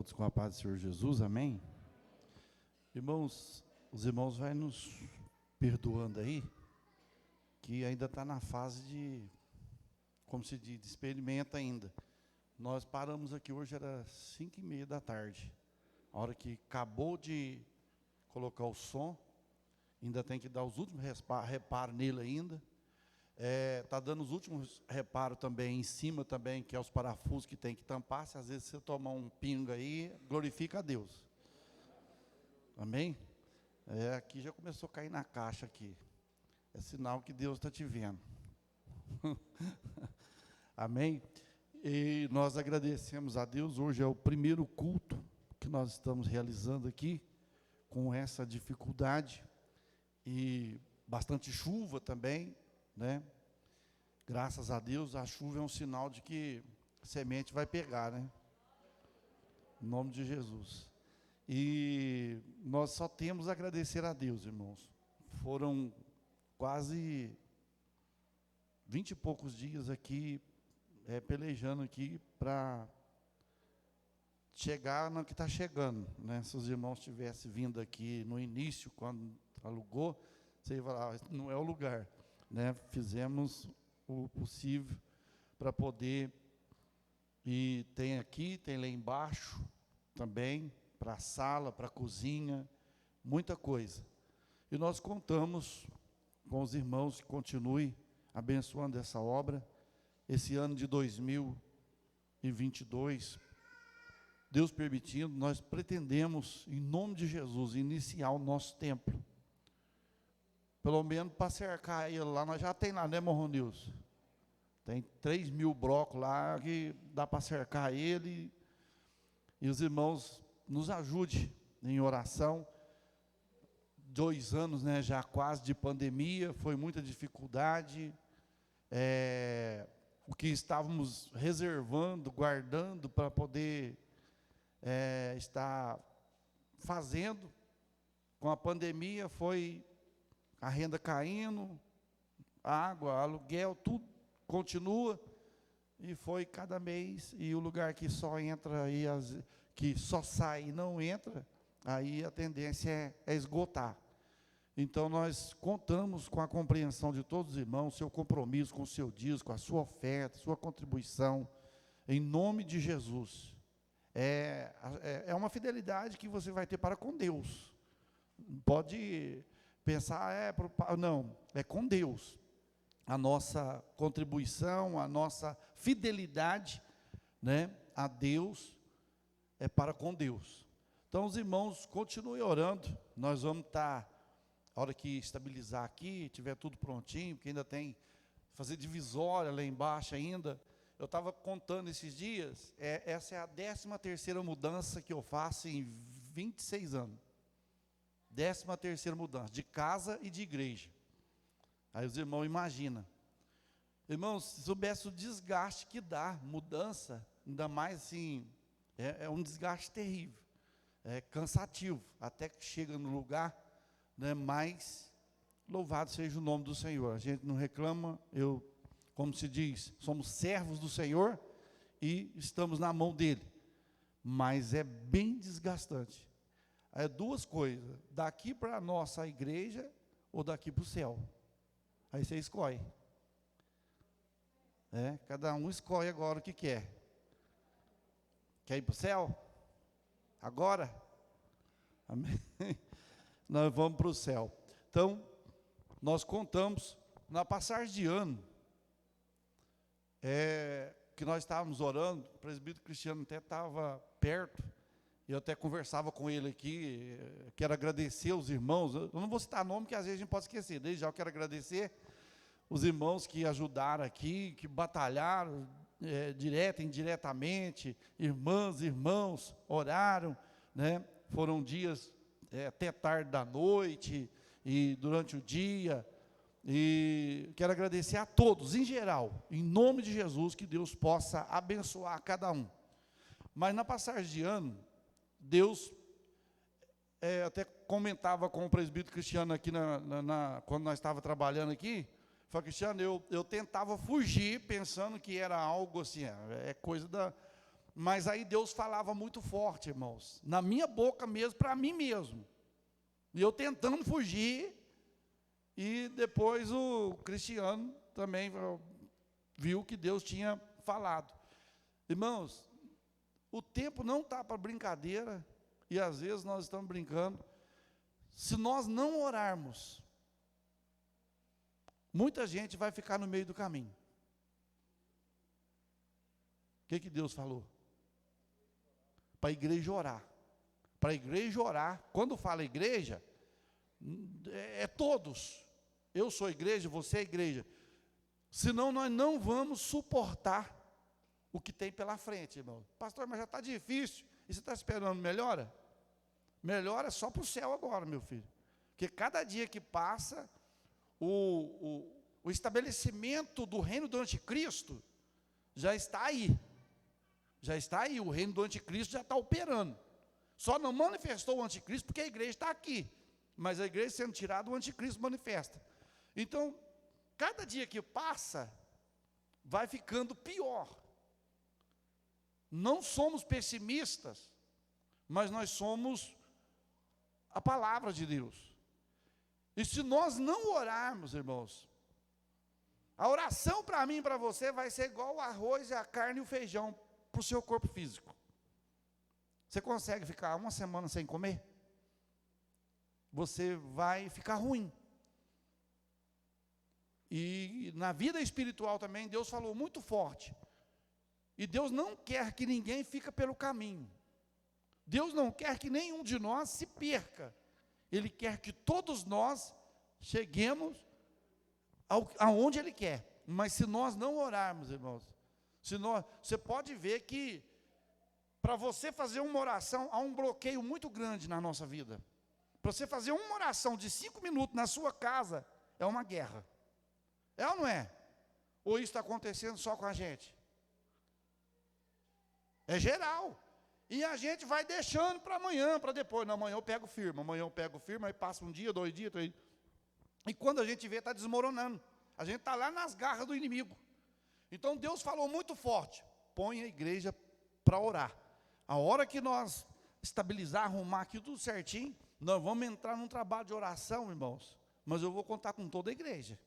Todos com a paz do Senhor Jesus, amém? Irmãos, os irmãos vão nos perdoando aí, que ainda está na fase de, como se diz, de experimento ainda. Nós paramos aqui hoje, era 5h30 da tarde. A hora que acabou de colocar o som, ainda tem que dar os últimos reparos nele ainda. Está dando os últimos reparos também em cima também, que é os parafusos que tem que tampar. Se às vezes você tomar um pingo aí, glorifica a Deus. Amém? Aqui já começou a cair na caixa aqui. É sinal que Deus está te vendo. Amém? E nós agradecemos a Deus. Hoje é o primeiro culto que nós estamos realizando aqui, com essa dificuldade e bastante chuva também, né? Graças a Deus, a chuva é um sinal de que a semente vai pegar, né? Em nome de Jesus. E nós só temos a agradecer a Deus, irmãos. Foram quase 20 e poucos dias aqui, pelejando aqui para chegar no que está chegando, né? Se os irmãos tivessem vindo aqui no início, quando alugou, você ia falar, não é o lugar, né? Fizemos o possível para poder, e tem aqui, tem lá embaixo também, para a sala, para a cozinha, muita coisa. E nós contamos com os irmãos que continuem abençoando essa obra. Esse ano de 2022, Deus permitindo, nós pretendemos, em nome de Jesus, iniciar o nosso templo. Pelo menos para cercar ele lá, nós já tem lá, né, Morro Nilson? Tem 3.000 blocos lá que dá para cercar ele. E os irmãos nos ajudem em oração. 2 anos, né, já quase de pandemia, foi muita dificuldade. O que estávamos reservando, guardando para poder estar fazendo, com a pandemia foi a renda caindo, água, aluguel, tudo continua, e foi cada mês, e o lugar que só entra, que só sai e não entra, aí a tendência é esgotar. Então nós contamos com a compreensão de todos os irmãos, seu compromisso com o seu dízimo, com a sua oferta, sua contribuição, em nome de Jesus. É uma fidelidade que você vai ter para com Deus. Pode pensar, não, é com Deus. A nossa contribuição, a nossa fidelidade, né, a Deus, é para com Deus. Então, os irmãos, continuem orando. Nós vamos estar, a hora que estabilizar aqui, tiver tudo prontinho, porque ainda tem, fazer divisória lá embaixo ainda. Eu estava contando esses dias, essa é a 13ª mudança que eu faço em 26 anos. 13ª mudança, de casa e de igreja. Aí os irmãos imaginam. Irmãos, se soubesse o desgaste que dá, mudança, ainda mais assim, é um desgaste terrível, é cansativo, até que chega no lugar, né, mas louvado seja o nome do Senhor. A gente não reclama, como se diz, somos servos do Senhor e estamos na mão dele, mas é bem desgastante. É 2 coisas, daqui para a nossa igreja ou daqui para o céu. Aí você escolhe. Cada um escolhe agora o que quer. Quer ir para o céu? Agora? Amém? Nós vamos para o céu. Então, nós contamos, na passagem de ano, que nós estávamos orando, o presbítero Cristiano até estava perto, eu até conversava com ele aqui, quero agradecer os irmãos, eu não vou citar nome, que às vezes a gente pode esquecer, desde já eu quero agradecer os irmãos que ajudaram aqui, que batalharam, direto e indiretamente, irmãs, irmãos, oraram, né? Foram dias até tarde da noite, e durante o dia, e quero agradecer a todos, em geral, em nome de Jesus, que Deus possa abençoar cada um. Mas na passagem de ano, Deus, até comentava com o presbítero Cristiano aqui, quando nós estávamos trabalhando aqui, falei, Cristiano, eu tentava fugir, pensando que era algo assim, coisa da... Mas aí Deus falava muito forte, irmãos, na minha boca mesmo, para mim mesmo. E eu tentando fugir, e depois o Cristiano também viu que Deus tinha falado. Irmãos, o tempo não está para brincadeira, e às vezes nós estamos brincando. Se nós não orarmos, muita gente vai ficar no meio do caminho. O que Deus falou? Para a igreja orar. Para a igreja orar. Quando fala igreja, é todos. Eu sou igreja, você é igreja. Senão nós não vamos suportar o que tem pela frente, irmão. Pastor, mas já está difícil. E você está esperando melhora? Melhora só para o céu agora, meu filho. Porque cada dia que passa, o estabelecimento do reino do anticristo já está aí. Já está aí, o reino do anticristo já está operando. Só não manifestou o anticristo porque a igreja está aqui. Mas a igreja sendo tirada, o anticristo manifesta. Então, cada dia que passa, vai ficando pior. Não somos pessimistas, mas nós somos a palavra de Deus. E se nós não orarmos, irmãos, a oração para mim e para você vai ser igual o arroz, a carne e o feijão para o seu corpo físico. Você consegue ficar uma semana sem comer? Você vai ficar ruim. E na vida espiritual também, Deus falou muito forte. E Deus não quer que ninguém fique pelo caminho. Deus não quer que nenhum de nós se perca. Ele quer que todos nós cheguemos aonde Ele quer. Mas se nós não orarmos, irmãos, você pode ver que para você fazer uma oração, há um bloqueio muito grande na nossa vida. Para você fazer uma oração de 5 minutos na sua casa, é uma guerra. É ou não é? Ou isso está acontecendo só com a gente? É geral. E a gente vai deixando para amanhã, para depois. Não, amanhã eu pego firme, aí passa um dia, 2 dias, 3 dias. E quando a gente vê, está desmoronando. A gente está lá nas garras do inimigo. Então Deus falou muito forte, põe a igreja para orar. A hora que nós estabilizar, arrumar aqui tudo certinho, nós vamos entrar num trabalho de oração, irmãos. Mas eu vou contar com toda a igreja.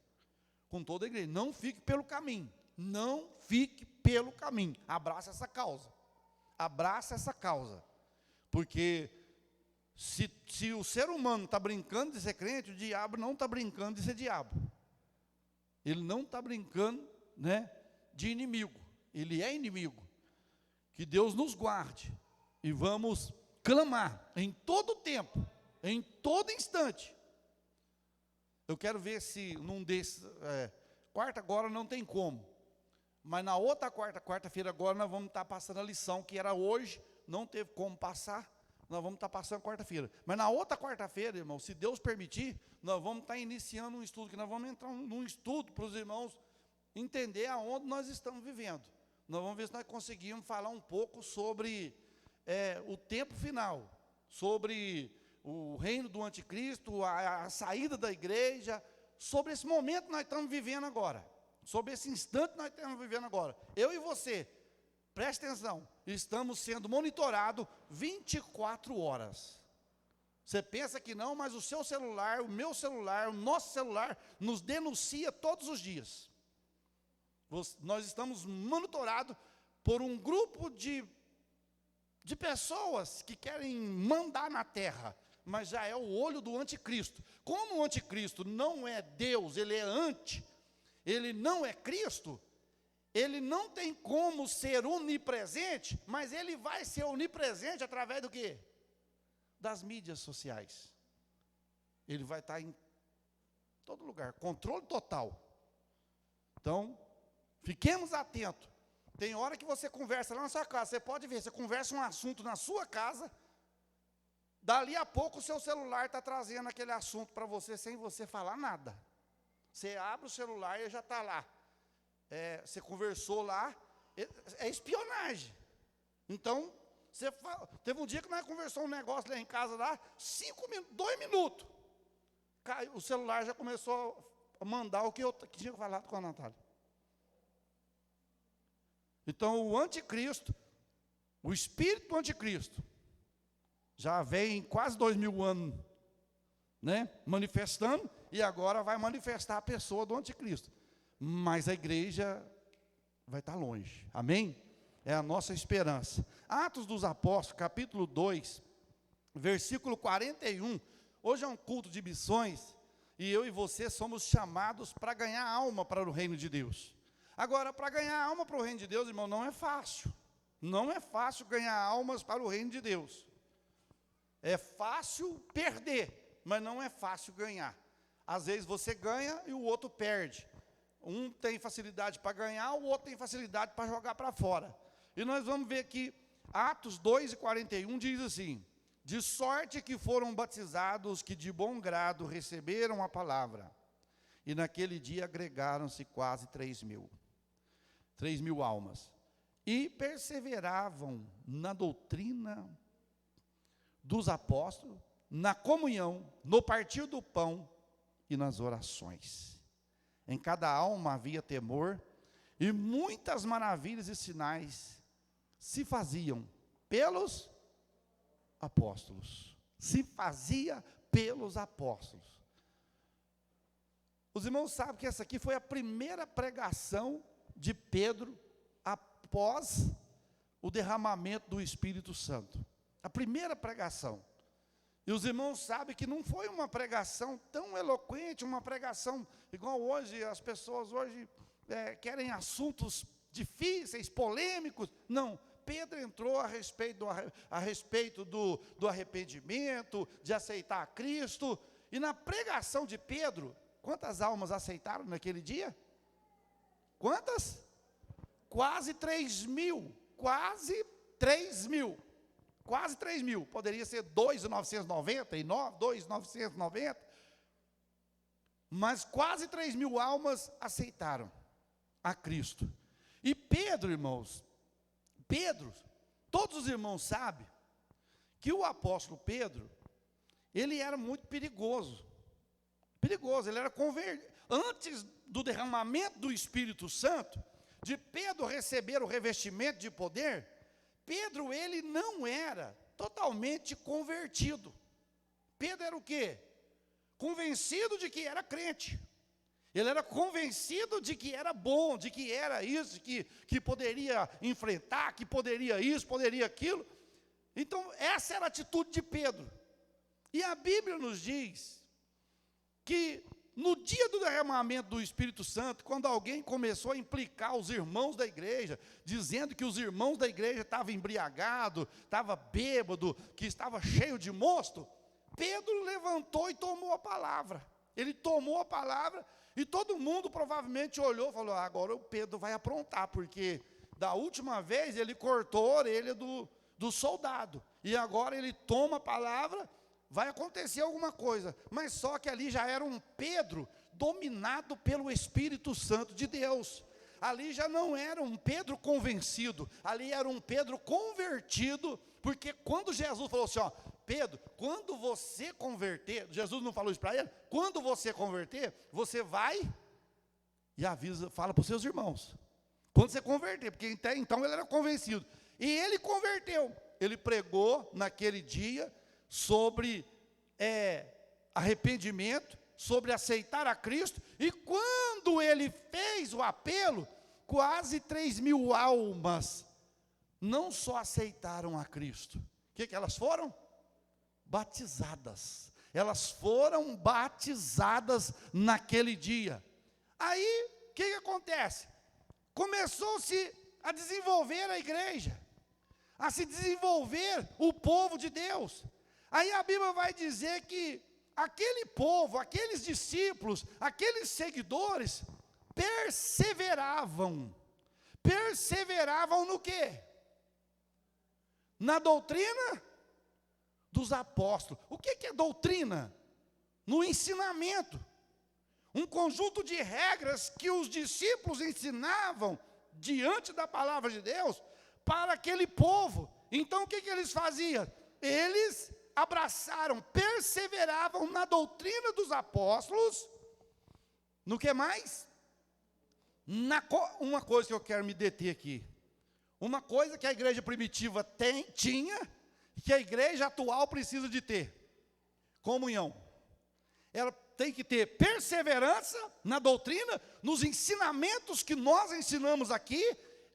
Com toda a igreja. Não fique pelo caminho. Não fique pelo caminho. Abraça essa causa. Abraça essa causa. Porque se o ser humano está brincando de ser crente, o diabo não está brincando de ser diabo. Ele não está brincando, né, de inimigo. Ele é inimigo. Que Deus nos guarde. E vamos clamar em todo tempo, em todo instante. Eu quero ver se num desses, quarta agora não tem como. Mas na outra quarta-feira agora nós vamos estar passando a lição, que era hoje, não teve como passar, nós vamos estar passando quarta-feira. Mas na outra quarta-feira, irmão, se Deus permitir, nós vamos estar iniciando um estudo, que nós vamos entrar num estudo para os irmãos entender aonde nós estamos vivendo. Nós vamos ver se nós conseguimos falar um pouco sobre o tempo final, sobre o reino do anticristo, a saída da igreja, sobre esse momento que nós estamos vivendo agora, sobre esse instante que nós estamos vivendo agora. Eu e você, preste atenção, estamos sendo monitorados 24 horas. Você pensa que não, mas o seu celular, o meu celular, o nosso celular, nos denuncia todos os dias. Nós estamos monitorados por um grupo de pessoas que querem mandar na terra, mas já é o olho do anticristo. Como o anticristo não é Deus, ele é ele não é Cristo, ele não tem como ser onipresente, mas ele vai ser onipresente através do quê? Das mídias sociais. Ele vai estar em todo lugar, controle total. Então, fiquemos atentos. Tem hora que você conversa lá na sua casa, você pode ver, você conversa um assunto na sua casa, dali a pouco o seu celular está trazendo aquele assunto para você, sem você falar nada. Você abre o celular e já está lá. Você conversou lá, é espionagem. Então, teve um dia que nós conversamos um negócio lá em casa, lá, 2 minutos. O celular já começou a mandar o que eu tinha falado com a Natália. Então, o anticristo, O espírito do anticristo já vem quase 2000 anos, né, manifestando, e agora vai manifestar a pessoa do anticristo. Mas a igreja vai estar longe. Amém? É a nossa esperança. Atos dos Apóstolos, capítulo 2, versículo 41. Hoje é um culto de missões, e eu e você somos chamados para ganhar alma para o reino de Deus. Agora, para ganhar alma para o reino de Deus, irmão, não é fácil. Não é fácil ganhar almas para o reino de Deus. É fácil perder, mas não é fácil ganhar. Às vezes você ganha e o outro perde. Um tem facilidade para ganhar, o outro tem facilidade para jogar para fora. E nós vamos ver aqui, Atos 2:41 diz assim: de sorte que foram batizados que de bom grado receberam a palavra. E naquele dia agregaram-se quase 3.000 almas. E perseveravam na doutrina dos apóstolos, na comunhão, no partir do pão e nas orações. Em cada alma havia temor, e muitas maravilhas e sinais se faziam pelos apóstolos. Se fazia pelos apóstolos. Os irmãos sabem que essa aqui foi a primeira pregação de Pedro após o derramamento do Espírito Santo. A primeira pregação. E os irmãos sabem que não foi uma pregação tão eloquente, uma pregação igual hoje, as pessoas hoje querem assuntos difíceis, polêmicos. Não, Pedro entrou a respeito do arrependimento, de aceitar a Cristo. E na pregação de Pedro, quantas almas aceitaram naquele dia? Quantas? Quase 3.000, quase 3.000. Quase 3.000, poderia ser 2.999, 2.990, mas quase 3.000 almas aceitaram a Cristo. E Pedro, irmãos, todos os irmãos sabem que o apóstolo Pedro, ele era muito perigoso, ele era convertido. Antes do derramamento do Espírito Santo, de Pedro receber o revestimento de poder, Pedro, ele não era totalmente convertido. Pedro era o quê? Convencido de que era crente. Ele era convencido de que era bom, de que era isso, que poderia enfrentar, que poderia isso, poderia aquilo. Então, essa era a atitude de Pedro. E a Bíblia nos diz que no dia do derramamento do Espírito Santo, quando alguém começou a implicar os irmãos da igreja, dizendo que os irmãos da igreja estavam embriagados, estavam bêbados, que estava cheio de mosto, Pedro levantou e tomou a palavra. Ele tomou a palavra e todo mundo provavelmente olhou e falou: agora o Pedro vai aprontar, porque da última vez ele cortou a orelha do soldado, e agora ele toma a palavra, vai acontecer alguma coisa. Mas só que ali já era um Pedro dominado pelo Espírito Santo de Deus. Ali já não era um Pedro convencido, ali era um Pedro convertido, porque quando Jesus falou assim, ó, Pedro, quando você converter, Jesus não falou isso para ele, quando você converter, você vai e avisa, fala para os seus irmãos, quando você converter, porque até então ele era convencido, e ele converteu, ele pregou naquele dia sobre arrependimento, sobre aceitar a Cristo, e quando ele fez o apelo, quase 3.000 almas não só aceitaram a Cristo, o que elas foram? Batizadas. Elas foram batizadas naquele dia. Aí, o que acontece? Começou-se a desenvolver a igreja, a se desenvolver o povo de Deus. Aí a Bíblia vai dizer que aquele povo, aqueles discípulos, aqueles seguidores, perseveravam no quê? Na doutrina dos apóstolos. O que é doutrina? No ensinamento. Um conjunto de regras que os discípulos ensinavam diante da palavra de Deus para aquele povo. Então o que eles faziam? Eles abraçaram, perseveravam na doutrina dos apóstolos. No que mais? Uma coisa que eu quero me deter aqui. Uma coisa que a igreja primitiva tinha, que a igreja atual precisa de ter: comunhão. Ela tem que ter perseverança na doutrina, nos ensinamentos que nós ensinamos aqui.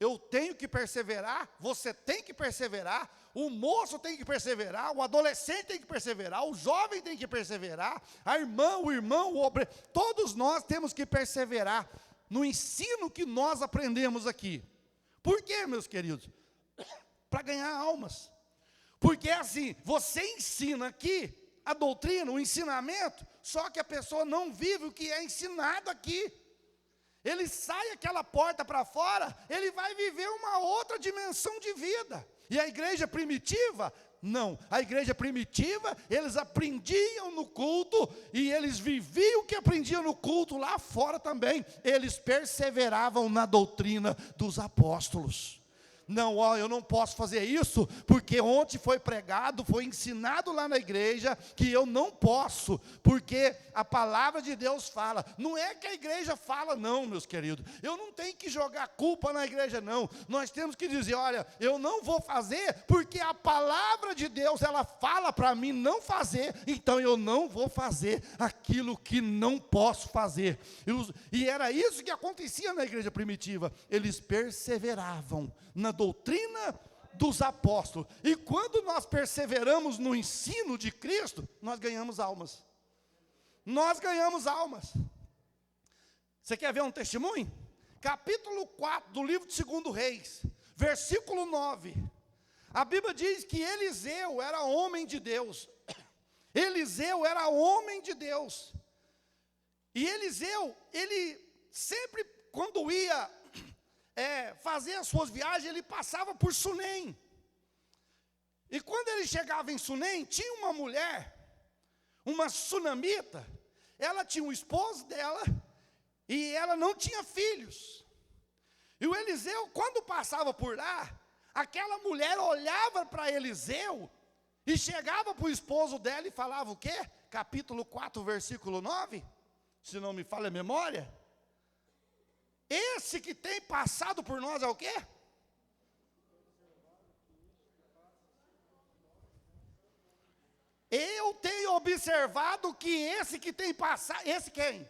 Eu tenho que perseverar, você tem que perseverar, o moço tem que perseverar, o adolescente tem que perseverar, o jovem tem que perseverar, a irmã, o irmão, o obreiro, todos nós temos que perseverar no ensino que nós aprendemos aqui. Por quê, meus queridos? Para ganhar almas. Porque assim, você ensina aqui a doutrina, o ensinamento, só que a pessoa não vive o que é ensinado aqui. Ele sai aquela porta para fora, ele vai viver uma outra dimensão de vida. E a igreja primitiva, não. A igreja primitiva, eles aprendiam no culto, e eles viviam o que aprendiam no culto lá fora também. Eles perseveravam na doutrina dos apóstolos. Não, ó, eu não posso fazer isso, porque ontem foi pregado, foi ensinado lá na igreja, que eu não posso, porque a palavra de Deus fala. Não é que a igreja fala não, meus queridos. Eu não tenho que jogar culpa na igreja não. Nós temos que dizer, olha, eu não vou fazer, porque a palavra de Deus, ela fala para mim não fazer, então eu não vou fazer aquilo que não posso fazer. E era isso que acontecia na igreja primitiva. Eles perseveravam na doutrina dos apóstolos. E quando nós perseveramos no ensino de Cristo, nós ganhamos almas. Nós ganhamos almas. Você quer ver um testemunho? Capítulo 4 do livro de 2 Reis, versículo 9. A Bíblia diz que Eliseu era homem de Deus. Eliseu era homem de Deus. E Eliseu, ele sempre, quando ia fazer as suas viagens, ele passava por Sunem. E quando ele chegava em Sunem, tinha uma mulher, uma sunamita. Ela tinha um esposo dela, e ela não tinha filhos. E o Eliseu, quando passava por lá, aquela mulher olhava para Eliseu, e chegava para o esposo dela e falava o quê? Capítulo 4, versículo 9, se não me falha a memória. Esse que tem passado por nós é o quê? Eu tenho observado que esse que tem passado, esse quem?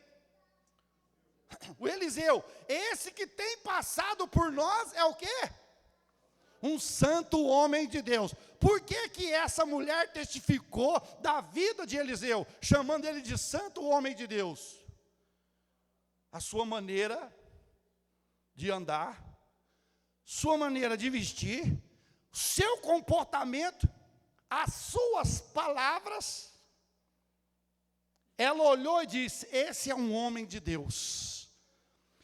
O Eliseu. Esse que tem passado por nós é o quê? Um santo homem de Deus. Por que que essa mulher testificou da vida de Eliseu, chamando ele de santo homem de Deus? A sua maneira de andar, sua maneira de vestir, seu comportamento, as suas palavras. Ela olhou e disse, esse é um homem de Deus.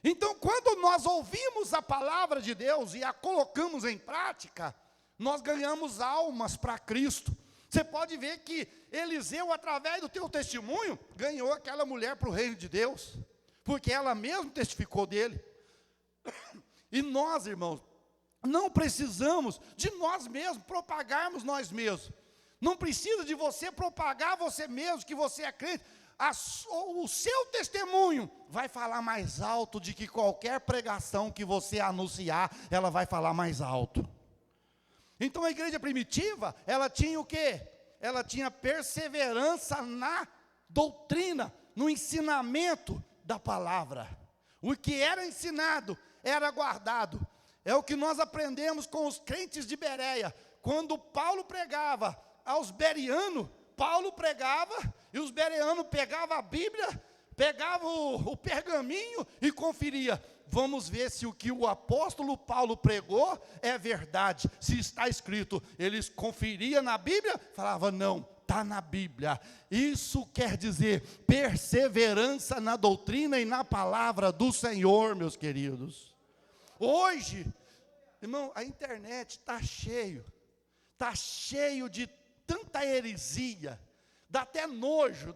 Então, quando nós ouvimos a palavra de Deus e a colocamos em prática, nós ganhamos almas para Cristo. Você pode ver que Eliseu, através do teu testemunho, ganhou aquela mulher para o reino de Deus, porque ela mesma testificou dele. E nós, irmãos, não precisamos de nós mesmos, propagarmos nós mesmos. Não precisa de você propagar você mesmo, que você é crente. O seu testemunho vai falar mais alto de que qualquer pregação que você anunciar, ela vai falar mais alto. Então a igreja primitiva, ela tinha o quê? Ela tinha perseverança na doutrina, no ensinamento da palavra. O que era ensinado era guardado. É o que nós aprendemos com os crentes de Bereia. Quando Paulo pregava aos bereanos, Paulo pregava, e os bereanos pegavam a Bíblia, pegavam o pergaminho e conferia. Vamos ver se o que o apóstolo Paulo pregou é verdade, se está escrito. Eles conferiam na Bíblia, falavam, não, está na Bíblia. Isso quer dizer perseverança na doutrina e na palavra do Senhor, meus queridos. Hoje, irmão, a internet está cheio de tanta heresia, dá até nojo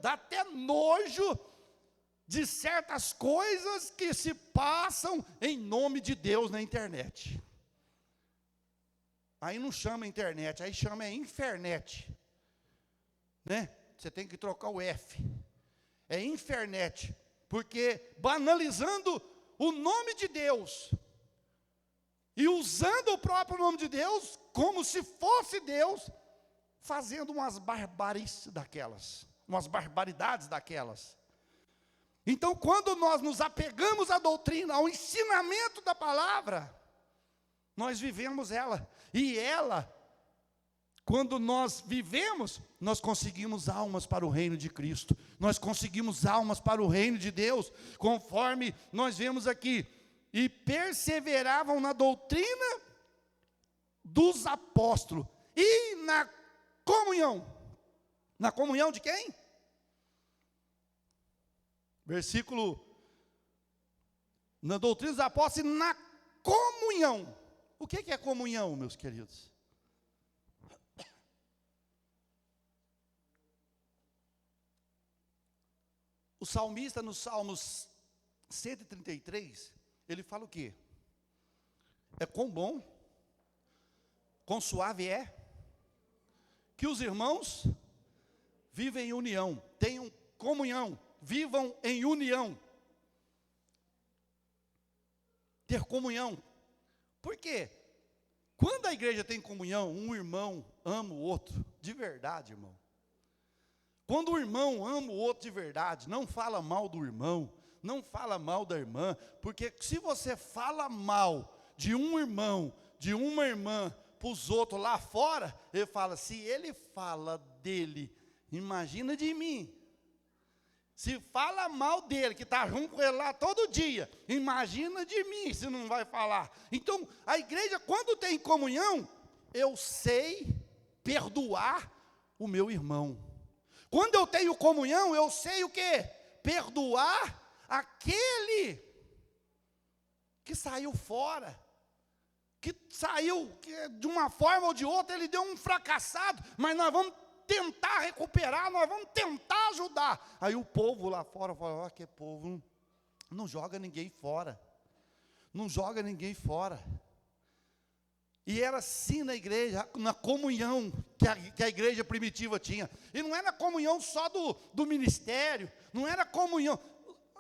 de certas coisas que se passam em nome de Deus na internet. Aí não chama internet, aí chama infernet, né? Você tem que trocar o F, é infernet, porque banalizando o nome de Deus. e usando o próprio nome de Deus, como se fosse Deus, fazendo umas barbarices daquelas, umas barbaridades daquelas. Então, quando nós nos apegamos à doutrina, ao ensinamento da palavra, nós vivemos ela, e ela, quando nós vivemos, nós conseguimos almas para o reino de Cristo, nós conseguimos almas para o reino de Deus, conforme nós vemos aqui, e perseveravam na doutrina dos apóstolos, e na comunhão de quem? Versículo, na doutrina dos apóstolos, e na comunhão. O que é comunhão, meus queridos? O salmista, no Salmos 133, ele fala o quê? É quão bom, quão suave é, que os irmãos vivem em união, tenham comunhão, vivam em união. Ter comunhão. Por quê? Quando a igreja tem comunhão, um irmão ama o outro, de verdade, irmão. Quando o irmão ama o outro de verdade, não fala mal do irmão, não fala mal da irmã, porque se você fala mal de um irmão, de uma irmã, para os outros lá fora, ele fala, se ele fala dele, imagina de mim. Se fala mal dele, que está junto com ele lá todo dia, imagina de mim, se não vai falar. Então, a igreja, quando tem comunhão, eu sei perdoar o meu irmão. Quando eu tenho comunhão, eu sei o quê? Perdoar aquele que saiu fora, que saiu de uma forma ou de outra, ele deu um fracassado, mas nós vamos tentar recuperar, nós vamos tentar ajudar. Aí o povo lá fora fala, ó, que povo, não joga ninguém fora, não joga ninguém fora. E era assim na igreja, na comunhão que a igreja primitiva tinha. E não era comunhão só do ministério, não era comunhão.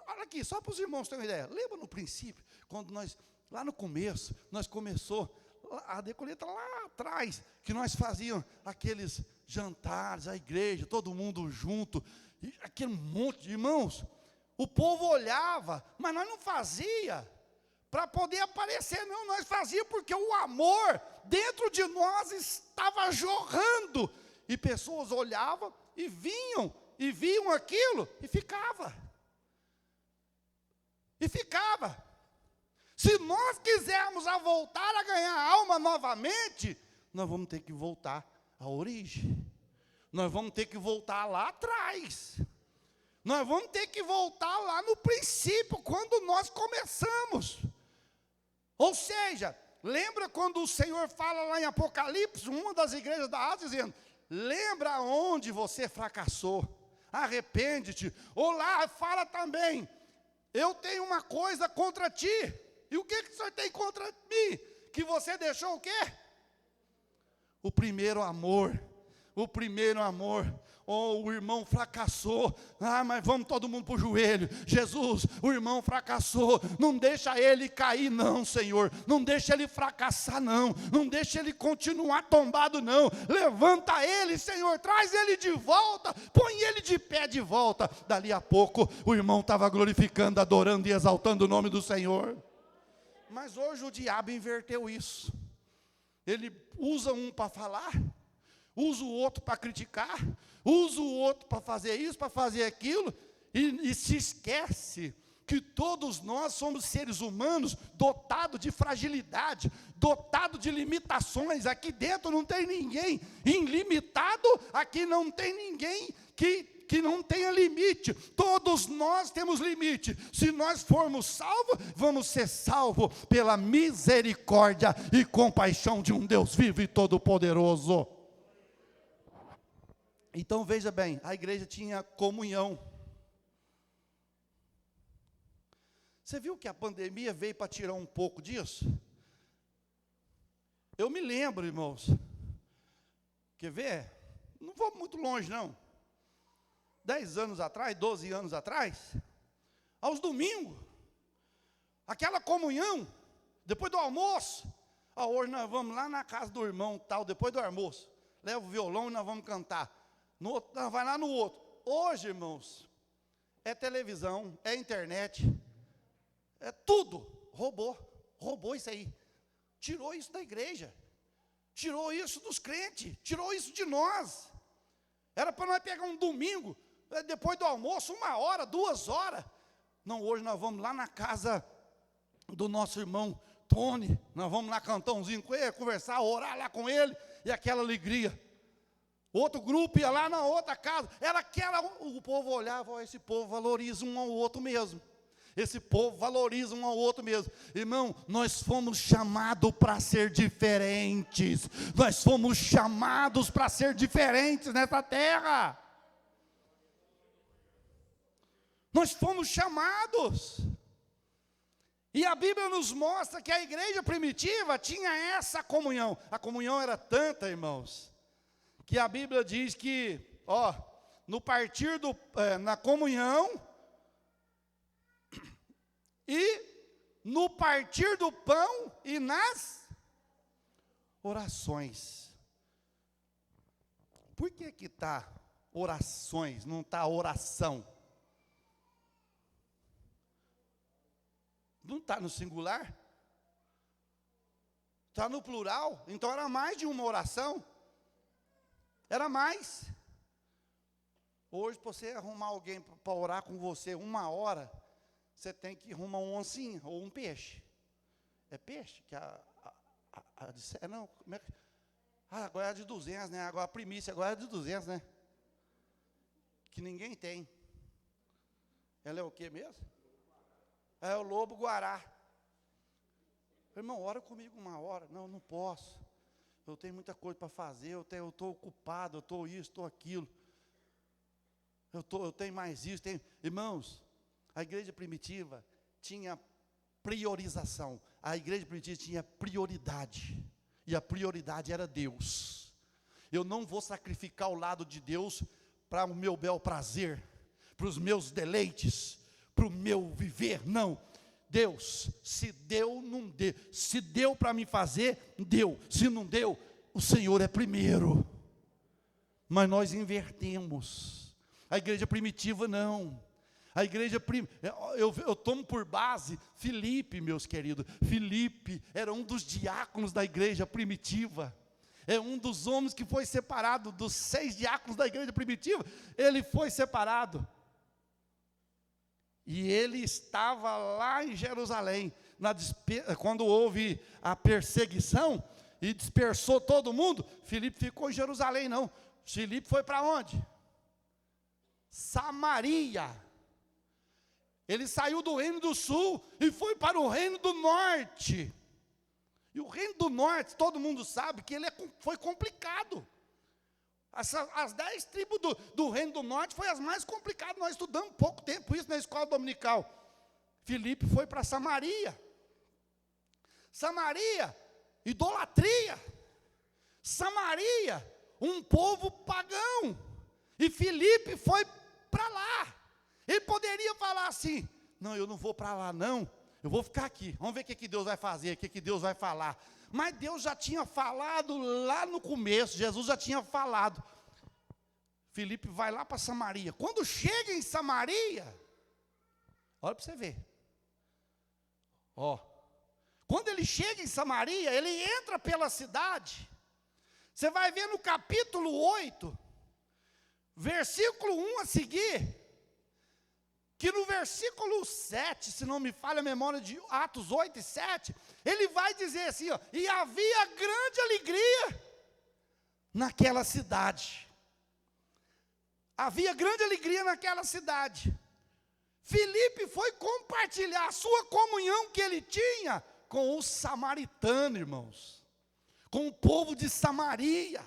Olha aqui, só para os irmãos terem uma ideia. Lembra no princípio, quando nós, lá no começo, nós começou, a decoleta lá atrás, que nós fazíamos aqueles jantares, a igreja, todo mundo junto, e aquele monte de irmãos. O povo olhava, mas nós não fazia para poder aparecer, não, nós fazíamos porque o amor dentro de nós estava jorrando, e pessoas olhavam e viam aquilo, e ficava. Se nós quisermos voltar a ganhar alma novamente, nós vamos ter que voltar à origem, nós vamos ter que voltar lá atrás, nós vamos ter que voltar lá no princípio, quando nós começamos. Ou seja, lembra quando o Senhor fala lá em Apocalipse, uma das igrejas da Ásia, dizendo, lembra onde você fracassou, arrepende-te. Ou lá fala também, eu tenho uma coisa contra ti. E o que o Senhor tem contra mim? Que você deixou o quê? O primeiro amor. Oh, o irmão fracassou, mas vamos todo mundo para o joelho. Jesus, o irmão fracassou, não deixa ele cair não, Senhor, não deixa ele fracassar não, não deixa ele continuar tombado não, levanta ele, Senhor, traz ele de volta, põe ele de pé de volta. Dali a pouco, o irmão estava glorificando, adorando e exaltando o nome do Senhor. Mas hoje o diabo inverteu isso, ele usa um para falar, usa o outro para criticar, usa o outro para fazer isso, para fazer aquilo, e se esquece que todos nós somos seres humanos dotados de fragilidade, dotados de limitações. Aqui dentro não tem ninguém ilimitado, aqui não tem ninguém que não tenha limite. Todos nós temos limite. Se nós formos salvos, vamos ser salvos pela misericórdia e compaixão de um Deus vivo e todo-poderoso. Então veja bem, a igreja tinha comunhão. Você viu que a pandemia veio para tirar um pouco disso? Eu me lembro, irmãos, quer ver? Não vou muito longe não, 10 anos atrás, 12 anos atrás, aos domingos, aquela comunhão, depois do almoço, Hoje nós vamos lá na casa do irmão tal, depois do almoço. Leva o violão e nós vamos cantar. No outro, nós vai lá no outro. Hoje, irmãos, é televisão, é internet, é tudo. Roubou isso aí. Tirou isso da igreja. Tirou isso dos crentes. Tirou isso de nós. Era para nós pegar um domingo, depois do almoço, 1 hora, 2 horas. Não, hoje nós vamos lá na casa do nosso irmão Tony. Nós vamos lá cantar umzinho com ele, conversar, orar lá com ele. E aquela alegria. Outro grupo ia lá na outra casa. Era aquela, o povo olhava, esse povo valoriza um ao outro mesmo. Esse povo valoriza um ao outro mesmo. Irmão, nós fomos chamados para ser diferentes. Nós fomos chamados para ser diferentes nessa terra. Nós fomos chamados. E a Bíblia nos mostra que a igreja primitiva tinha essa comunhão. A comunhão era tanta, irmãos, que a Bíblia diz que, no partir na comunhão e no partir do pão e nas orações. Por que está orações, não está oração? Não está no singular? Está no plural? Então era mais de uma oração. Era mais. Hoje, para você arrumar alguém para orar com você 1 hora, você tem que arrumar uma oncinha ou um peixe. É peixe? Que não, como é que... agora é de 200, né? Agora a primícia agora é de 200, né? Que ninguém tem. Ela é o que mesmo? É o lobo-guará. Irmão, ora comigo 1 hora. Não posso. Eu tenho muita coisa para fazer, eu estou ocupado, eu estou isso, estou aquilo. Eu tenho mais isso, tenho... Irmãos, a igreja primitiva tinha priorização. A igreja primitiva tinha prioridade. E a prioridade era Deus. Eu não vou sacrificar o lado de Deus para o meu bel prazer, para os meus deleites, para o meu viver, não. Deus, se deu, não deu. Se deu para me fazer, deu. Se não deu, o Senhor é primeiro. Mas nós invertemos. A igreja primitiva não. A igreja eu tomo por base Filipe, meus queridos. Filipe era um dos diáconos da igreja primitiva. É um dos homens que foi separado dos 6 diáconos da igreja primitiva. Ele foi separado. E ele estava lá em Jerusalém, quando houve a perseguição e dispersou todo mundo. Filipe ficou em Jerusalém, não. Filipe foi para onde? Samaria. Ele saiu do reino do sul e foi para o reino do norte. E o reino do norte, todo mundo sabe que foi complicado. As 10 tribos do reino do norte foi as mais complicadas. Nós estudamos pouco tempo isso na escola dominical. Filipe foi para Samaria. Samaria, idolatria. Samaria, um povo pagão. E Filipe foi para lá. Ele poderia falar assim: não, eu não vou para lá não, eu vou ficar aqui. Vamos ver o que Deus vai fazer, o que Deus vai falar. Mas Deus já tinha falado lá no começo, Jesus já tinha falado. Filipe vai lá para Samaria. Quando chega em Samaria, olha para você ver. Quando ele chega em Samaria, ele entra pela cidade. Você vai ver no capítulo 8, versículo 1 a seguir, que no versículo 7, se não me falha a memória de Atos 8 e 7, ele vai dizer assim, e havia grande alegria naquela cidade. Havia grande alegria naquela cidade. Filipe foi compartilhar a sua comunhão que ele tinha com os samaritanos, irmãos, com o povo de Samaria.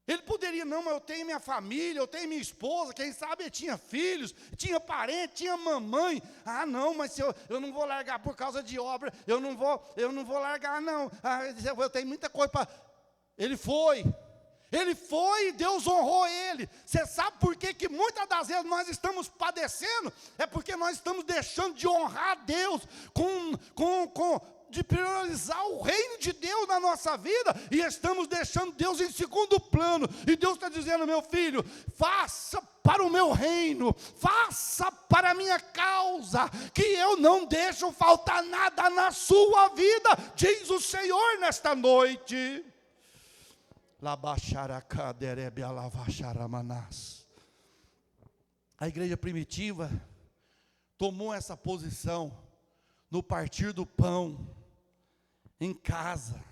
Ele poderia, não, mas eu tenho minha família, eu tenho minha esposa, quem sabe ele tinha filhos, tinha parente, tinha mamãe. Ah, não, mas eu não vou largar por causa de obra, eu não vou largar não. Eu tenho muita coisa para... Ele foi e Deus honrou ele. Você sabe por que muitas das vezes nós estamos padecendo? É porque nós estamos deixando de honrar Deus de priorizar o reino de Deus na nossa vida, e estamos deixando Deus em segundo plano, e Deus está dizendo: meu filho, faça para o meu reino, faça para a minha causa, que eu não deixo faltar nada na sua vida, diz o Senhor nesta noite. A igreja primitiva tomou essa posição no partir do pão, em casa.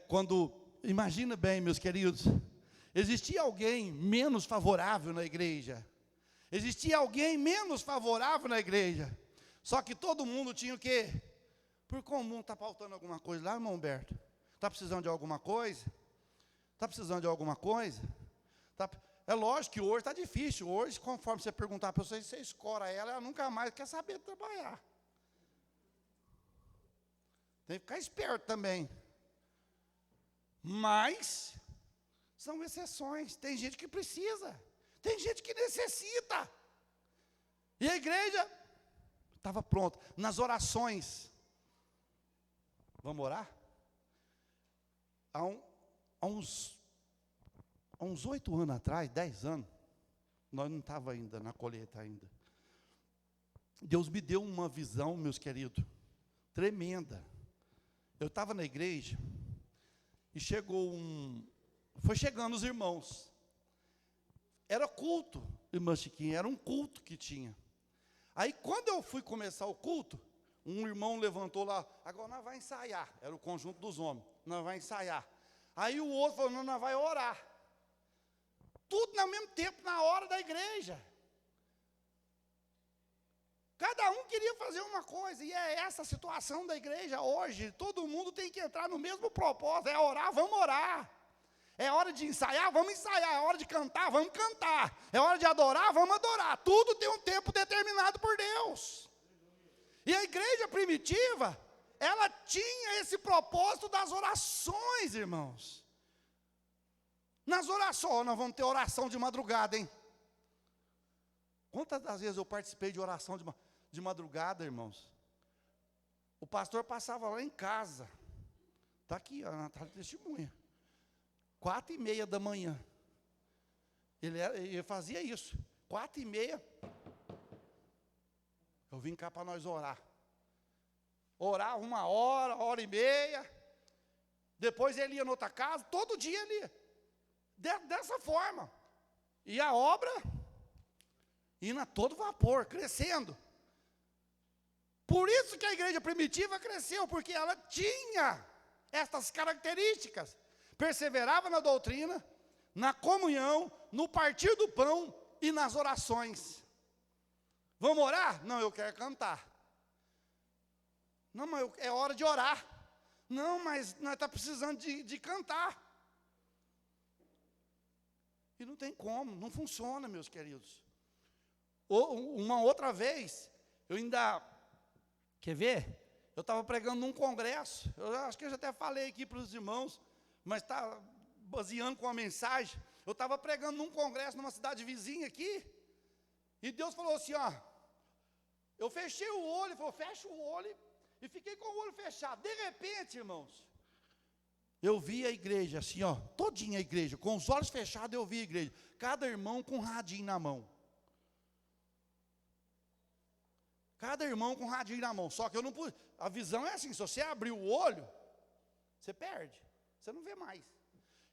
Quando, imagina bem, meus queridos, existia alguém menos favorável na igreja. Existia alguém menos favorável na igreja. Só que todo mundo tinha o quê? Por comum, está faltando alguma coisa lá, irmão Humberto? Está precisando de alguma coisa? Está precisando de alguma coisa? É lógico que hoje está difícil. Hoje, conforme você perguntar para você, você escora ela nunca mais quer saber trabalhar. Tem que ficar esperto também. Mas são exceções. Tem gente que precisa. Tem gente que necessita. E a igreja estava pronta. Nas orações. Vamos orar? Há uns 8 anos atrás, 10 anos, nós não estávamos ainda na colheita ainda. Deus me deu uma visão, meus queridos, tremenda. Eu estava na igreja e foi chegando os irmãos. Era culto, irmã Chiquinha, era um culto que tinha. Aí quando eu fui começar o culto, um irmão levantou lá: agora nós vamos ensaiar. Era o conjunto dos homens, nós vamos ensaiar. Aí o outro falou: não, nós vamos orar. Tudo ao mesmo tempo, na hora da igreja. Cada um queria fazer uma coisa, e é essa a situação da igreja hoje. Todo mundo tem que entrar no mesmo propósito: é orar, vamos orar. É hora de ensaiar, vamos ensaiar. É hora de cantar, vamos cantar. É hora de adorar, vamos adorar. Tudo tem um tempo determinado por Deus. E a igreja primitiva, ela tinha esse propósito das orações, irmãos. Nas orações, nós vamos ter oração de madrugada, hein? Quantas das vezes eu participei de oração de madrugada, irmãos? O pastor passava lá em casa. Está aqui, a Natália testemunha. 4:30 da manhã. Ele fazia isso. 4:30. Eu vim cá para nós orar. Orar 1 hora e meia. Depois ele ia em outra casa. Todo dia ele ia. Dessa forma. E a obra indo a todo vapor, crescendo. Por isso que a igreja primitiva cresceu, porque ela tinha estas características. Perseverava na doutrina, na comunhão, no partir do pão e nas orações. Vamos orar? Não, eu quero cantar. Não, mas é hora de orar. Não, mas nós estamos precisando de cantar. E não tem como, não funciona, meus queridos. Uma outra vez, eu ainda, quer ver? Eu estava pregando num congresso, eu acho que eu já até falei aqui para os irmãos, mas está baseando com a mensagem. Eu estava pregando num congresso numa cidade vizinha aqui, e Deus falou assim, ó, eu fechei o olho, ele falou: fecha o olho, e fiquei com o olho fechado. De repente, irmãos, eu vi a igreja assim, ó, todinha a igreja, com os olhos fechados eu vi a igreja, cada irmão com um radinho na mão. Cada irmão com um radinho na mão, só que eu não pude, a visão é assim, se você abrir o olho, você perde, você não vê mais.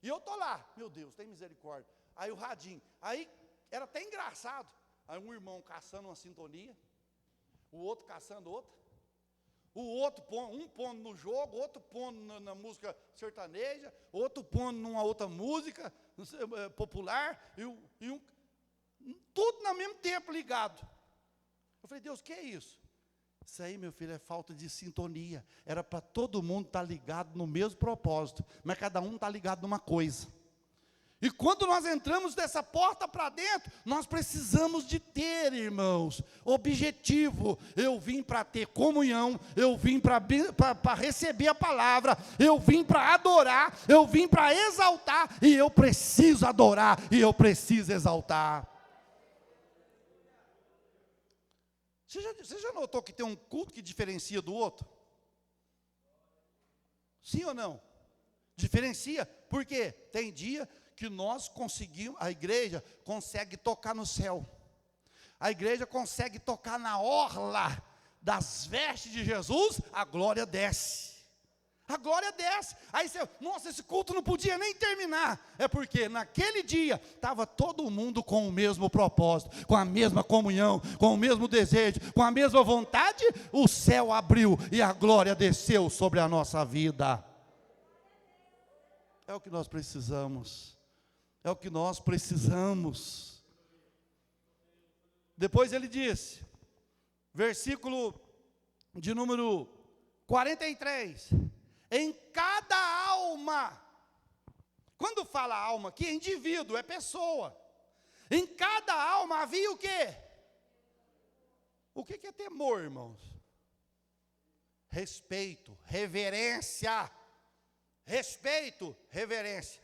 E eu estou lá, meu Deus, tem misericórdia. Aí o radinho, aí era até engraçado, aí um irmão caçando uma sintonia, o outro caçando outra, o outro pondo no jogo, outro pondo na música sertaneja, outro pondo numa outra música popular, tudo no mesmo tempo ligado. Eu falei: Deus, que é isso? Isso aí, meu filho, é falta de sintonia. Era para todo mundo estar ligado no mesmo propósito, mas cada um está ligado numa coisa. E quando nós entramos dessa porta para dentro, nós precisamos de ter, irmãos, objetivo. Eu vim para ter comunhão, eu vim para receber a palavra, eu vim para adorar, eu vim para exaltar, e eu preciso adorar, e eu preciso exaltar. Você já notou que tem um culto que diferencia do outro? Sim ou não? Diferencia, porque tem dia que nós conseguimos, a igreja consegue tocar no céu. A igreja consegue tocar na orla das vestes de Jesus, a glória desce. A glória desce. Aí você, nossa, esse culto não podia nem terminar. É porque naquele dia estava todo mundo com o mesmo propósito, com a mesma comunhão, com o mesmo desejo, com a mesma vontade. O céu abriu e a glória desceu sobre a nossa vida. É o que nós precisamos. É o que nós precisamos. Depois ele disse, versículo de número 43. Em cada alma, quando fala alma aqui, é indivíduo, é pessoa. Em cada alma havia o quê? O que é temor, irmãos? Respeito, reverência. Respeito, reverência.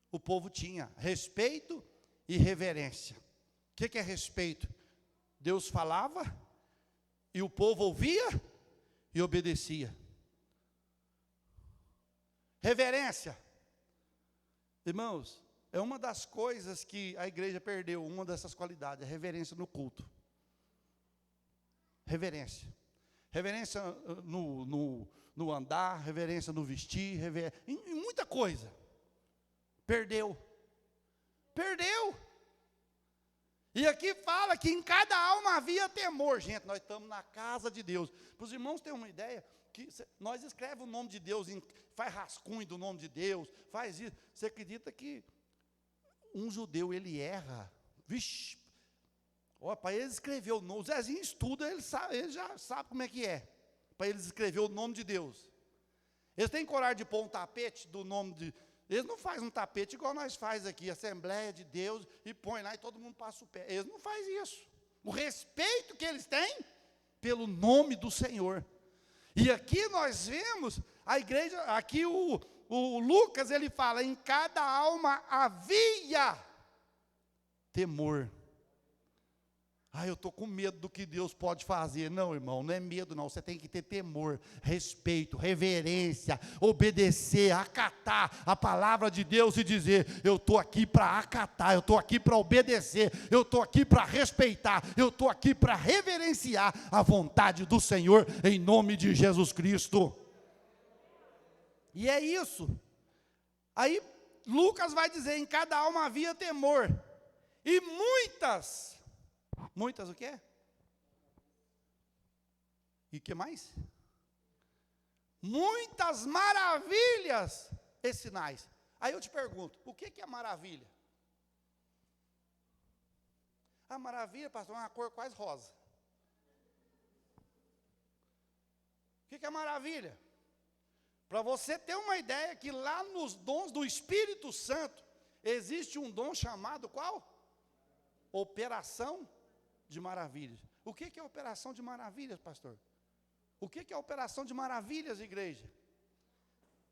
O povo tinha respeito e reverência. O que é respeito? Deus falava e o povo ouvia e obedecia. Reverência. Irmãos, é uma das coisas que a igreja perdeu, uma dessas qualidades, a reverência no culto. Reverência. Reverência no andar, reverência no vestir, em muita coisa. Perdeu. Perdeu. E aqui fala que em cada alma havia temor. Gente, nós estamos na casa de Deus. Para os irmãos terem uma ideia, que nós escrevemos o nome de Deus, faz rascunho do nome de Deus, faz isso. Você acredita que um judeu, ele erra? Vixe, para eles escrever o nome, o Zezinho estuda, ele já sabe como é que é. Para eles escrever o nome de Deus. Eles têm coragem de pôr um tapete do nome de... Eles não fazem um tapete igual nós faz aqui, Assembleia de Deus, e põe lá e todo mundo passa o pé. Eles não fazem isso. O respeito que eles têm pelo nome do Senhor. E aqui nós vemos a igreja, aqui o Lucas, ele fala, em cada alma havia temor. Eu estou com medo do que Deus pode fazer. Não, irmão, não é medo não, você tem que ter temor, respeito, reverência, obedecer, acatar a palavra de Deus e dizer, eu estou aqui para acatar, eu estou aqui para obedecer, eu estou aqui para respeitar, eu estou aqui para reverenciar a vontade do Senhor, em nome de Jesus Cristo. E é isso. Aí Lucas vai dizer, em cada alma havia temor, e muitas o quê? E o que mais? Muitas maravilhas e sinais. Aí eu te pergunto, o que é maravilha? A maravilha, pastor, é uma cor quase rosa. O que é maravilha? Para você ter uma ideia que lá nos dons do Espírito Santo, existe um dom chamado qual? Operação de maravilhas. O que é operação de maravilhas, pastor? O que é operação de maravilhas, igreja?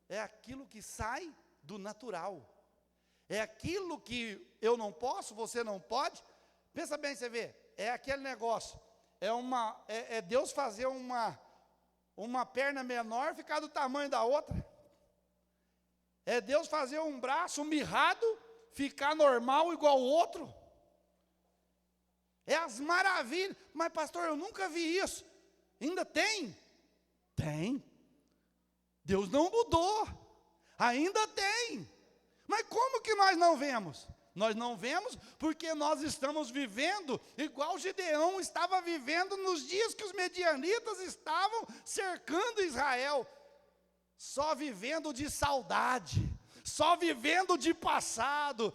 É aquilo que sai do natural. É aquilo que eu não posso, você não pode. Pensa bem, você vê, é aquele negócio. É Deus fazer uma perna menor ficar do tamanho da outra. É Deus fazer um braço mirrado ficar normal igual o outro. É as maravilhas. Mas pastor, eu nunca vi isso. Ainda tem? Tem. Deus não mudou. Ainda tem. Mas como que nós não vemos? Nós não vemos porque nós estamos vivendo igual Gideão estava vivendo nos dias que os medianitas estavam cercando Israel. Só vivendo de saudade. Só vivendo de passado.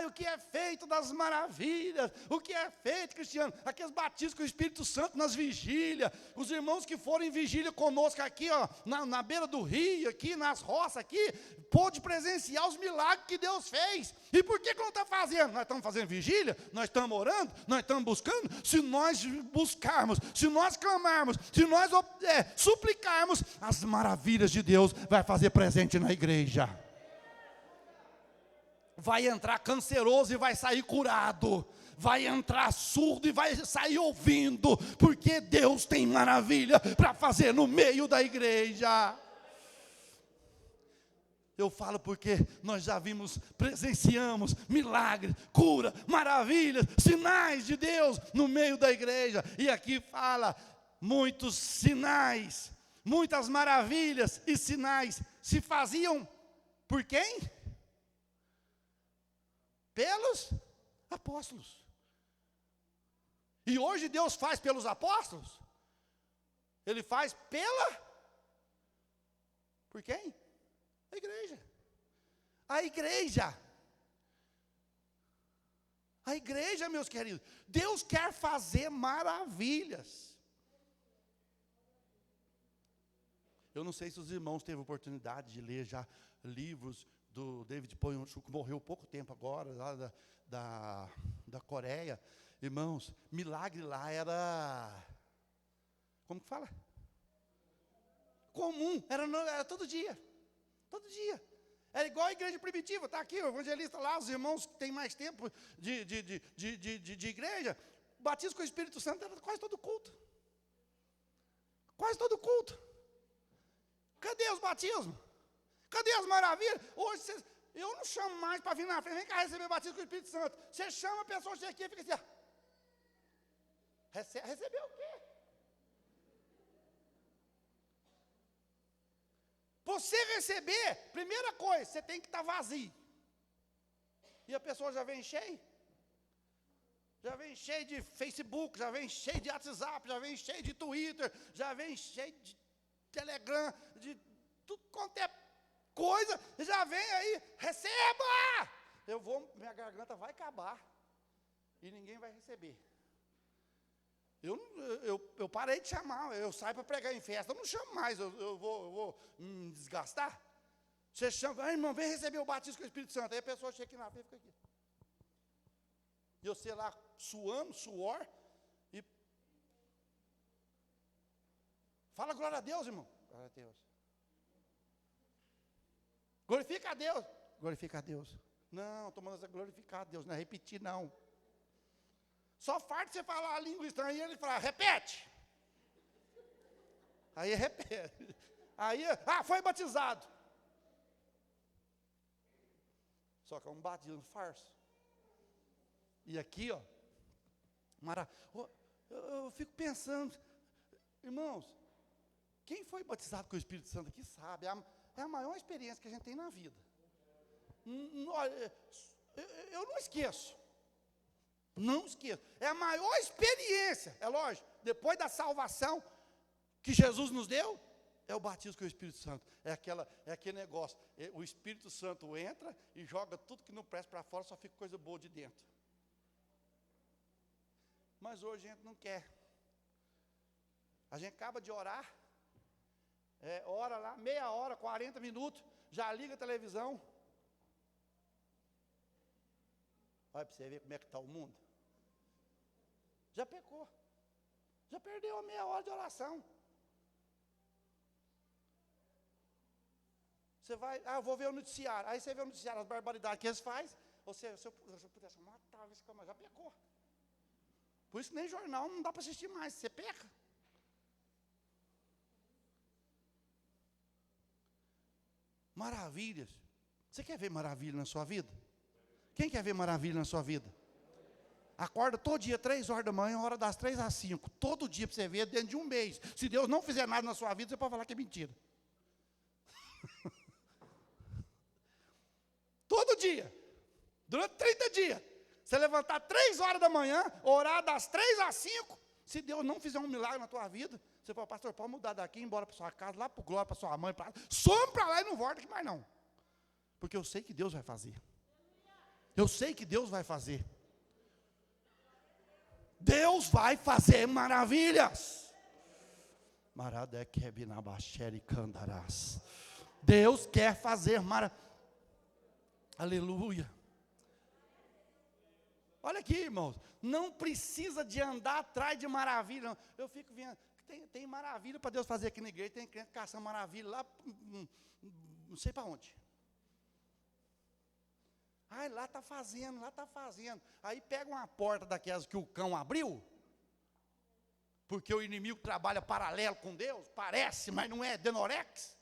O que é feito das maravilhas, o que é feito, Cristiano, aqueles batismos com o Espírito Santo nas vigílias, os irmãos que foram em vigília conosco aqui, na beira do rio, aqui nas roças, aqui, pôde presenciar os milagres que Deus fez. E por que não está fazendo? Nós estamos fazendo vigília, nós estamos orando, nós estamos buscando. Se nós buscarmos, se nós clamarmos, se nós suplicarmos, as maravilhas de Deus vai fazer presente na igreja. vai entrar canceroso e vai sair curado. Vai entrar surdo e vai sair ouvindo. Porque Deus tem maravilha para fazer no meio da igreja. Eu falo porque nós já vimos, presenciamos milagres, cura, maravilhas, sinais de Deus no meio da igreja. E aqui fala, muitos sinais, muitas maravilhas e sinais se faziam por quem? Pelos apóstolos. E hoje Deus faz pelos apóstolos? Ele faz por quem? A igreja. A igreja. A igreja, meus queridos. Deus quer fazer maravilhas. Eu não sei se os irmãos teve oportunidade de ler já livros do David Poyonchuk, que morreu há pouco tempo agora, lá da Coreia. Irmãos, milagre lá era, como que fala? Comum, era todo dia. Todo dia. Era igual a igreja primitiva. Está aqui o evangelista lá, os irmãos que têm mais tempo de igreja. O batismo com o Espírito Santo era quase todo culto. Quase todo culto. Cadê os batismos? Cadê as maravilhas? Hoje eu não chamo mais para vir na frente. Vem cá receber o batismo com o Espírito Santo. Você chama a pessoa, chega aqui e fica assim. Recebeu o quê? Você receber, primeira coisa, você tem que estar vazio. E a pessoa já vem cheia. Já vem cheia de Facebook, já vem cheia de WhatsApp, já vem cheia de Twitter, já vem cheia de Telegram, de tudo quanto é coisa, já vem aí, receba! Minha garganta vai acabar. E ninguém vai receber. Eu parei de chamar, eu saio para pregar em festa, eu não chamo mais, eu vou me desgastar. Você chama, irmão, vem receber o batismo com o Espírito Santo. Aí a pessoa chega aqui na frente e fica aqui. E eu sei lá, suando, suor, e fala glória a Deus, irmão. Glória a Deus. Glorifica a Deus. Glorifica a Deus. Não, estou mandando glorificar a Deus, não é repetir não. Só farta você falar a língua estranha e ele fala, repete. Aí repete. Aí, foi batizado. Só que é um batismo farso. E aqui, ó, eu fico pensando, irmãos, quem foi batizado com o Espírito Santo aqui sabe, é a maior experiência que a gente tem na vida. Olha, eu não esqueço. Não esqueça, é a maior experiência, é lógico, depois da salvação que Jesus nos deu, é o batismo com o Espírito Santo, é aquele negócio, o Espírito Santo entra e joga tudo que não presta para fora, só fica coisa boa de dentro. Mas hoje a gente não quer, a gente acaba de orar, ora lá, meia hora, 40 minutos, já liga a televisão, olha para você ver como é que está o mundo. Já pecou. Já perdeu a meia hora de oração. Você vai, eu vou ver o noticiário. Aí você vê o noticiário, as barbaridades que eles fazem. Se eu pudesse matar, mas já pecou. Por isso nem jornal não dá para assistir mais, você peca. Maravilhas. Você quer ver maravilha na sua vida? Quem quer ver maravilha na sua vida? Acorda todo dia, 3 horas da manhã, hora das 3 às 5. Todo dia para você ver, dentro de um mês. Se Deus não fizer nada na sua vida, você pode falar que é mentira. Todo dia. Durante 30 dias. Você levantar 3 horas da manhã, orar das 3 às 5. Se Deus não fizer um milagre na tua vida, você fala, pastor, pode mudar daqui, embora para sua casa, lá para o glória, para sua mãe, some para lá e não volta aqui mais não. Porque eu sei que Deus vai fazer. Eu sei que Deus vai fazer. Deus vai fazer maravilhas. Deus quer fazer maravilhas. Aleluia. Olha aqui, irmãos. Não precisa de andar atrás de maravilha. Não. Eu fico vendo. Tem maravilha para Deus fazer aqui na igreja. Tem crente caçando maravilha lá. Não sei para onde. Mas lá está fazendo, lá está fazendo. Aí pega uma porta daquelas que o cão abriu, porque o inimigo trabalha paralelo com Deus, parece, mas não é, Denorex.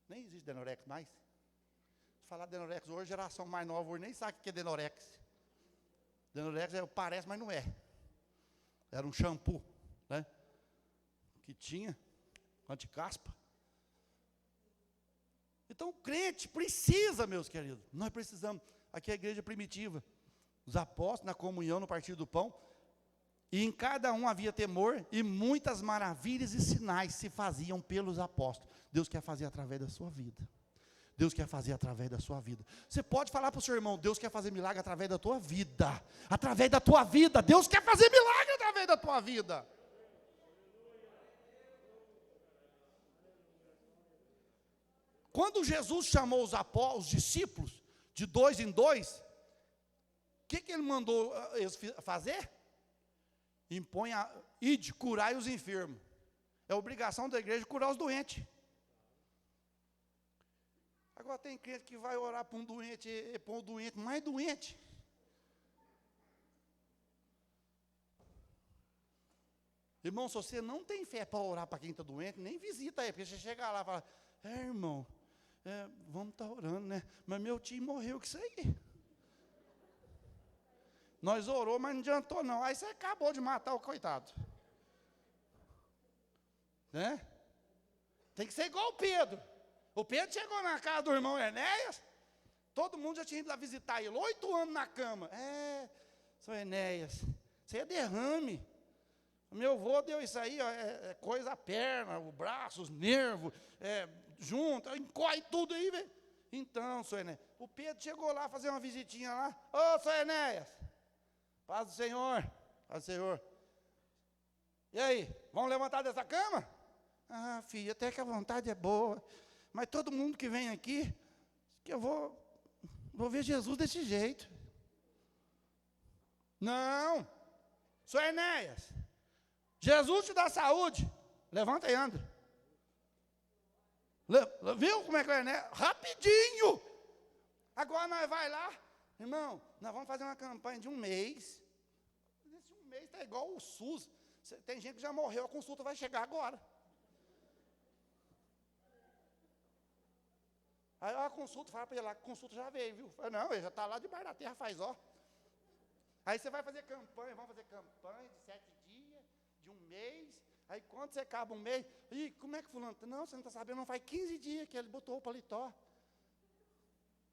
Nem existe Denorex mais. Se falar Denorex hoje, geração mais nova hoje nem sabe o que é Denorex. Denorex parece, mas não é. Era um shampoo, né? Que tinha anticaspa. Então o crente precisa, meus queridos, nós precisamos, aqui é a igreja primitiva, os apóstolos na comunhão, no partir do pão, e em cada um havia temor, e muitas maravilhas e sinais se faziam pelos apóstolos. Deus quer fazer através da sua vida. Deus quer fazer através da sua vida. Você pode falar para o seu irmão, Deus quer fazer milagre através da tua vida. Através da tua vida, Deus quer fazer milagre através da tua vida. Quando Jesus chamou os discípulos, de 2 em 2, o que ele mandou eles fazer? Ide, curai os enfermos. É obrigação da igreja curar os doentes. Agora tem crente que vai orar para um doente, e para um doente mais doente. Irmão, se você não tem fé para orar para quem está doente, nem visita aí, porque você chega lá e fala, irmão, vamos estar orando, né? Mas meu tio morreu com isso aí. Nós orou, mas não adiantou não. Aí você acabou de matar o coitado. Né? Tem que ser igual o Pedro. O Pedro chegou na casa do irmão Enéas, todo mundo já tinha ido lá visitar ele, 8 anos na cama. Seu Enéas, isso aí é derrame. Meu avô deu isso aí, ó, coisa a perna, o braço, os nervos, junta, encorre tudo aí, velho. Então, seu Enéas, o Pedro chegou lá fazer uma visitinha lá. Ô, seu Enéas, paz do Senhor, paz do Senhor. E aí, vamos levantar dessa cama? Ah, filho, até que a vontade é boa. Mas todo mundo que vem aqui, que eu vou ver Jesus desse jeito. Não, seu Enéas, Jesus te dá saúde, levanta e anda. Viu como é que é, né? Rapidinho. Agora nós vai lá, irmão, nós vamos fazer uma campanha de 1 mês. Esse 1 mês está igual o SUS. Tem gente que já morreu, a consulta vai chegar agora. Aí a consulta, fala para ele lá, a consulta já veio, viu? Fala, não, ele já está lá debaixo da terra, faz ó. Aí você vai fazer campanha, vamos fazer campanha de 7 dias, de 1 mês. Aí quando você acaba 1 mês, e como é que fulano? Não, você não está sabendo, não faz 15 dias que ele botou o paletó.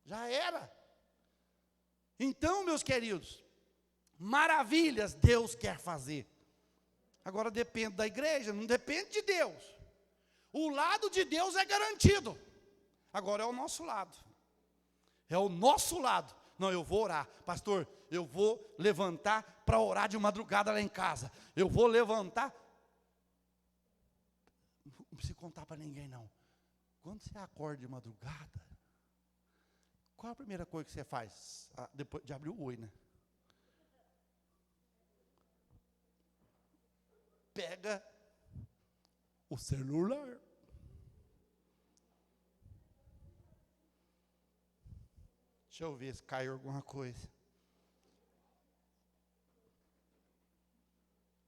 Já era. Então, meus queridos, maravilhas Deus quer fazer. Agora depende da igreja, não depende de Deus. O lado de Deus é garantido. Agora é o nosso lado. É o nosso lado. Não, eu vou orar. Pastor, eu vou levantar para orar de madrugada lá em casa. Eu vou levantar. Não precisa contar para ninguém, não. Quando você acorda de madrugada, qual a primeira coisa que você faz? Depois de abrir o olho, né? Pega o celular. Deixa eu ver se caiu alguma coisa.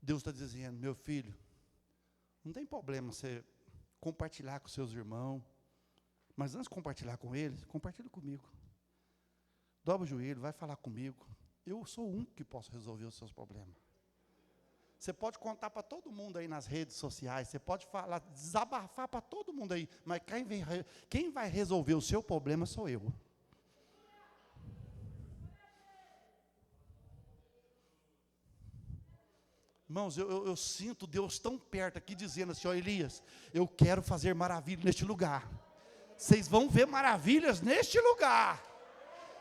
Deus está dizendo, meu filho, não tem problema você compartilhar com seus irmãos, mas antes de compartilhar com eles, compartilha comigo. Dobra o joelho, vai falar comigo. Eu sou o único que posso resolver os seus problemas. Você pode contar para todo mundo aí nas redes sociais, você pode falar, desabafar para todo mundo aí, mas quem vai resolver o seu problema sou eu. Irmãos, eu sinto Deus tão perto aqui dizendo assim, ó Elias, eu quero fazer maravilha neste lugar. Vocês vão ver maravilhas neste lugar.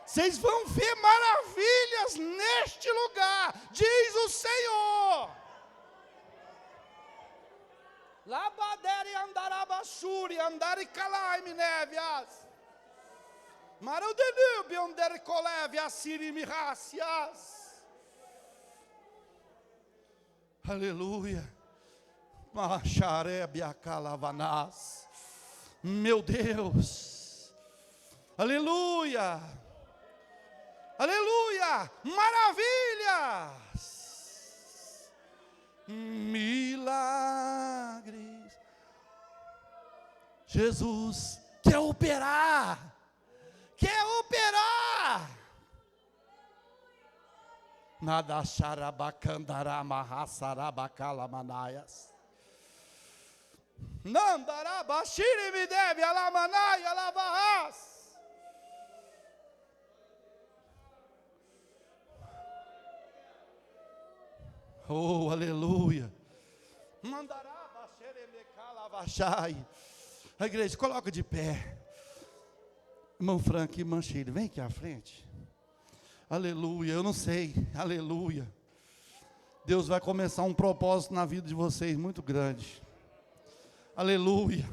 Vocês vão ver maravilhas neste lugar, diz o Senhor. Labadere andarabashuri, andari kalaime nevias. Marudenubi andere kolevias sirimirácias. Aleluia. Meu Deus. Aleluia. Aleluia! Maravilhas! Milagres. Jesus quer operar. Quer operar. Nada xarabacandaramahassarabacalamanaias. Nandarabashiri me deve alamanai alavahas. Oh, aleluia. Mandarabasheremekalavashai. A igreja, coloca de pé. Irmão Frank e irmã Shirley, vem aqui à frente. Aleluia, eu não sei, aleluia. Deus vai começar um propósito na vida de vocês muito grande. Aleluia.